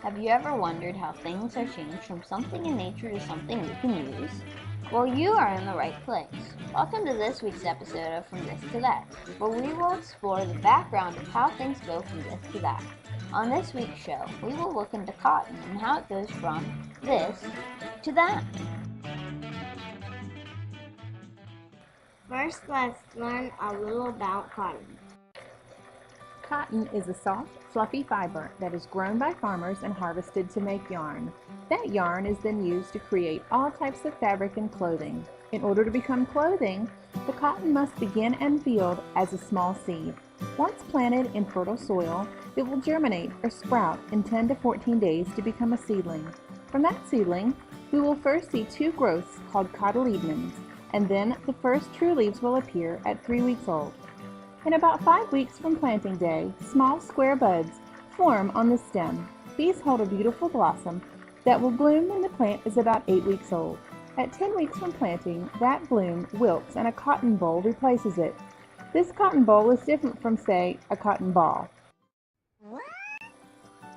Have you ever wondered how things are changed from something in nature to something we can use? Well, you are in the right place. Welcome to this week's episode of From This to That, where we will explore the background of how things go from this to that. On this week's show, we will look into cotton and how it goes from this to that. First, let's learn a little about cotton. Cotton is a soft, fluffy fiber that is grown by farmers and harvested to make yarn. That yarn is then used to create all types of fabric and clothing. In order to become clothing, the cotton must begin unveiled as a small seed. Once planted in fertile soil, it will germinate or sprout in 10 to 14 days to become a seedling. From that seedling, we will first see two growths called cotyledons, and then the first true leaves will appear at 3 weeks old. In about 5 weeks from planting day, small square buds form on the stem. These hold a beautiful blossom that will bloom when the plant is about 8 weeks old. At 10 weeks from planting, that bloom wilts and a cotton boll replaces it. This cotton boll is different from, say, a cotton ball.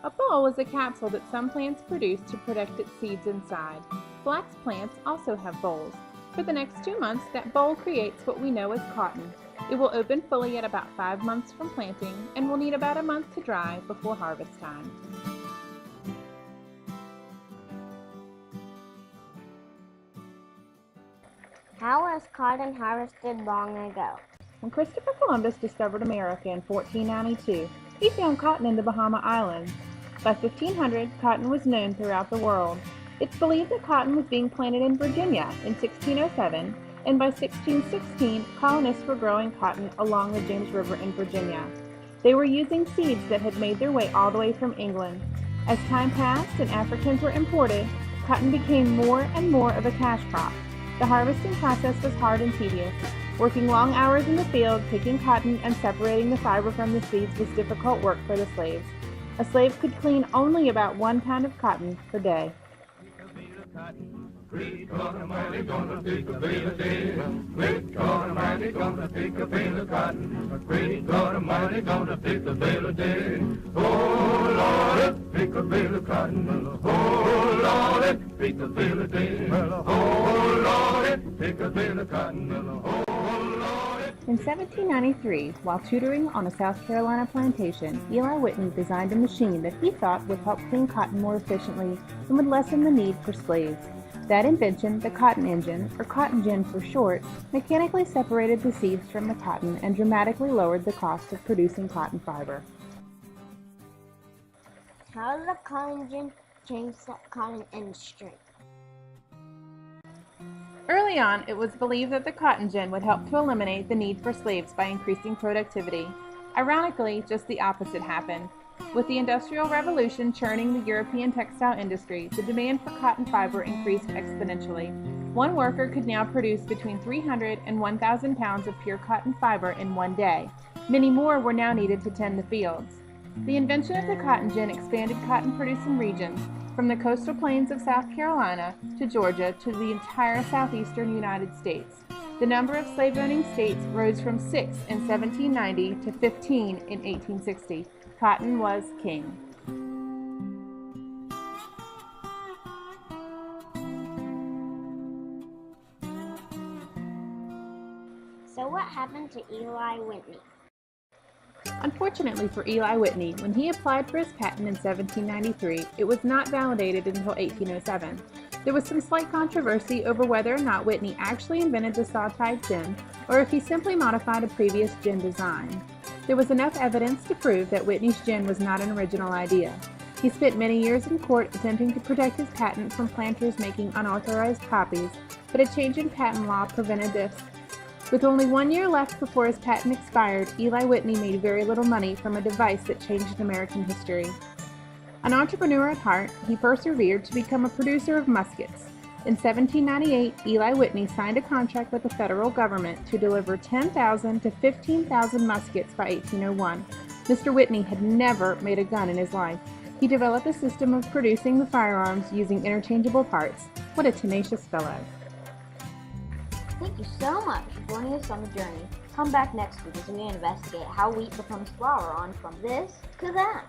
A boll is a capsule that some plants produce to protect its seeds inside. Flax plants also have bolls. For the next 2 months, that boll creates what we know as cotton. It will open fully at about 5 months from planting and will need about a month to dry before harvest time. How was cotton harvested long ago? When Christopher Columbus discovered America in 1492, he found cotton in the Bahama Islands. By 1500, cotton was known throughout the world. It's believed that cotton was being planted in Virginia in 1607, and by 1616, colonists were growing cotton along the James River in Virginia. They were using seeds that had made their way all the way from England. As time passed and Africans were imported, cotton became more and more of a cash crop. The harvesting process was hard and tedious. Working long hours in the field, picking cotton and separating the fiber from the seeds was difficult work for the slaves. A slave could clean only about 1 pound of cotton per day. Great God Almighty, gonna take a bale of day. Great God Almighty, gonna take a bale of cotton. Great God Almighty, gonna take a bale of day. Oh Lord, take a bale of cotton. Oh Lord, take a bale of day. Oh Lord, take a bale of cotton. Oh Lord. In 1793, while tutoring on a South Carolina plantation, Eli Whitney designed a machine that he thought would help clean cotton more efficiently and would lessen the need for slaves. That invention, the cotton engine, or cotton gin for short, mechanically separated the seeds from the cotton and dramatically lowered the cost of producing cotton fiber. How did the cotton gin change the cotton industry? Early on, it was believed that the cotton gin would help to eliminate the need for slaves by increasing productivity. Ironically, just the opposite happened. With the Industrial Revolution churning the European textile industry, the demand for cotton fiber increased exponentially. One worker could now produce between 300 and 1,000 pounds of pure cotton fiber in one day. Many more were now needed to tend the fields. The invention of the cotton gin expanded cotton-producing regions from the coastal plains of South Carolina to Georgia to the entire southeastern United States. The number of slave-owning states rose from 6 in 1790 to 15 in 1860. Cotton was king. So what happened to Eli Whitney? Unfortunately for Eli Whitney, when he applied for his patent in 1793, it was not validated until 1807. There was some slight controversy over whether or not Whitney actually invented the saw-tied gin, or if he simply modified a previous gin design. There was enough evidence to prove that Whitney's gin was not an original idea. He spent many years in court attempting to protect his patent from planters making unauthorized copies, but a change in patent law prevented this. With only 1 year left before his patent expired, Eli Whitney made very little money from a device that changed American history. An entrepreneur at heart, he persevered to become a producer of muskets. In 1798, Eli Whitney signed a contract with the federal government to deliver 10,000 to 15,000 muskets by 1801. Mr. Whitney had never made a gun in his life. He developed a system of producing the firearms using interchangeable parts. What a tenacious fellow. Thank you so much for joining us on the journey. Come back next week as we investigate how wheat becomes flour on From This to That.